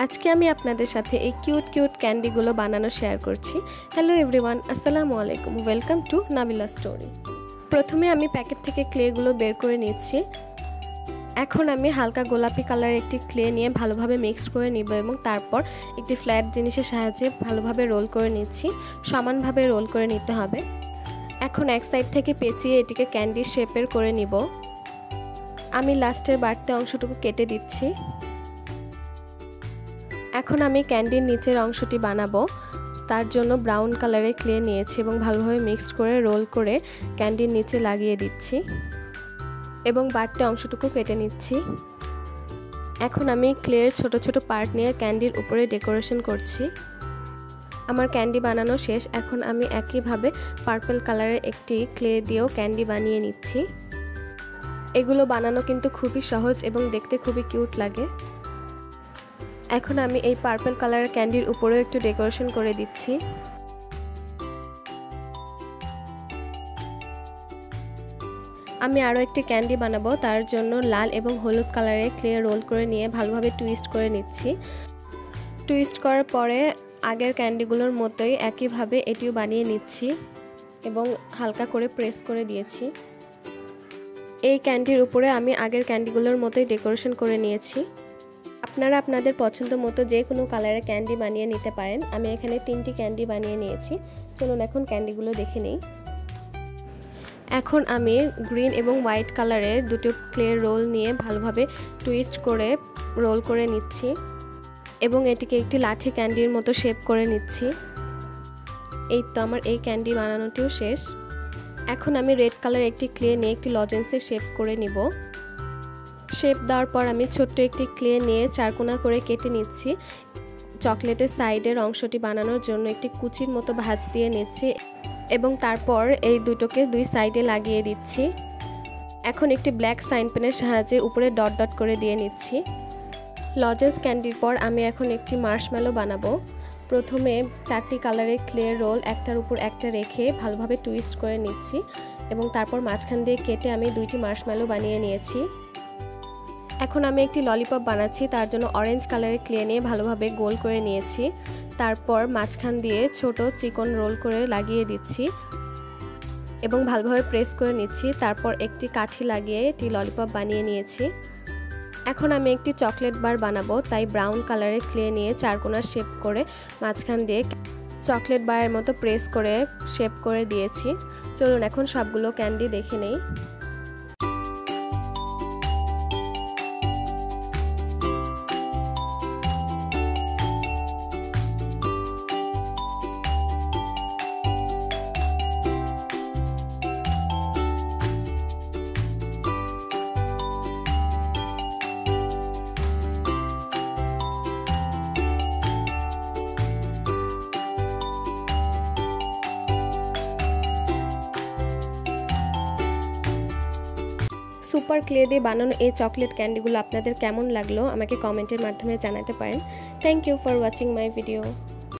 আজকে আমি আপনাদের সাথে এই কিউট ক্যান্ডিগুলো বানানো শেয়ার করছি। হ্যালো এভরিওয়ান, আসসালামু আলাইকুম, ওয়েলকাম টু নাবিলা স্টোরি। প্রথমে আমি প্যাকেট থেকে ক্লেগুলো বের করে নিচ্ছি। এখন আমি হালকা গোলাপি কালারের একটি ক্লে নিয়ে ভালোভাবে মিক্স করে নিব এবং তারপর একটি ফ্ল্যাট জিনিসের সাহায্যে ভালোভাবে রোল করে নিচ্ছি। সমানভাবে রোল করে নিতে হবে। এখন এক সাইড থেকে পেঁচিয়ে এটিকে ক্যান্ডির শেপের করে নিব। আমি লাস্টের বাড়তি অংশটুকু কেটে দিচ্ছি। এখন আমি ক্যান্ডির নিচের অংশটি বানাবো। তার জন্য ব্রাউন কালারের ক্লে নিয়েছি এবং ভালোভাবে মিক্সড করে রোল করে ক্যান্ডির নিচে লাগিয়ে দিচ্ছি এবং বাড়তি অংশটুকু কেটে নিচ্ছি। এখন আমি ক্লের ছোট ছোট পার্ট নিয়ে ক্যান্ডির উপরে ডেকোরেশন করছি। আমার ক্যান্ডি বানানো শেষ। এখন আমি একইভাবে পার্পল কালারের একটি ক্লে দিয়েও ক্যান্ডি বানিয়ে নিচ্ছি। এগুলো বানানো কিন্তু খুবই সহজ এবং দেখতে খুবই কিউট লাগে। এখন আমি এই পার্পল কালারের ক্যান্ডির উপরেও একটু ডেকোরেশন করে দিচ্ছি। আমি আরও একটি ক্যান্ডি বানাবো। তার জন্য লাল এবং হলুদ কালারের ক্লে রোল করে নিয়ে ভালোভাবে টুইস্ট করে নিচ্ছি। টুইস্ট করার পরে আগের ক্যান্ডিগুলোর মতোই একইভাবে এটিও বানিয়ে নিচ্ছি এবং হালকা করে প্রেস করে দিয়েছি। এই ক্যান্ডির উপরে আমি আগের ক্যান্ডিগুলোর মতোই ডেকোরেশন করে নিয়েছি। আপনারা আপনাদের পছন্দ মতো যে কোনো কালারের ক্যান্ডি বানিয়ে নিতে পারেন। আমি এখানে 3টি ক্যান্ডি বানিয়ে নিয়েছি। চলুন এখন ক্যান্ডিগুলো দেখে নিই। এখন আমি গ্রিন এবং হোয়াইট কালারের দুটো ক্লে রোল নিয়ে ভালোভাবে টুইস্ট করে রোল করে নিচ্ছি এবং এটিকে একটি লাঠি ক্যান্ডির মতো শেপ করে নিচ্ছি। এই তো আমার এই ক্যান্ডি বানানোটিও শেষ। এখন আমি রেড কালারের একটি ক্লে নিয়ে একটি লজেন্সের শেপ করে নিব। শেপ দেওয়ার পর আমি ছোট্ট একটি ক্লে নিয়ে চারকোনা করে কেটে নিচ্ছি। চকলেটের সাইডের অংশটি বানানোর জন্য একটি কুচির মতো ভাঁজ দিয়ে নিচ্ছি এবং তারপর এই দুটোকে দুই সাইডে লাগিয়ে দিচ্ছি। এখন একটি ব্ল্যাক সাইন পেনের সাহায্যে উপরে ডট ডট করে দিয়ে নিচ্ছি। লজেন্স ক্যান্ডির পর আমি এখন একটি মার্শম্যালো বানাবো। প্রথমে 4টি কালারের ক্লে রোল একটার উপর একটা রেখে ভালোভাবে টুইস্ট করে নিচ্ছি এবং তারপর মাঝখান দিয়ে কেটে আমি 2টি মার্শম্যালো বানিয়ে নিয়েছি। এখন আমি একটি ললিপপ বানাচ্ছি। তার জন্য অরেঞ্জ কালারের ক্লে নিয়ে ভালোভাবে গোল করে নিয়েছি। তারপর মাঝখান দিয়ে ছোট চিকন রোল করে লাগিয়ে দিচ্ছি এবং ভালোভাবে প্রেস করে নিচ্ছি। তারপর একটি কাঠি লাগিয়ে একটি ললিপপ বানিয়ে নিয়েছি। এখন আমি একটি চকলেট বার বানাবো, তাই ব্রাউন কালারের ক্লে নিয়ে চারকোনা শেপ করে মাঝখান দিয়ে চকলেট বারের মতো প্রেস করে শেপ করে দিয়েছি। চলুন এখন সবগুলো ক্যান্ডি দেখে নেই। সুপার ক্লে দিয়ে বানানো এই চকলেট ক্যান্ডিগুলো আপনাদের কেমন লাগলো আমাকে কমেন্টের মাধ্যমে জানাতে পারেন। Thank you for watching my video.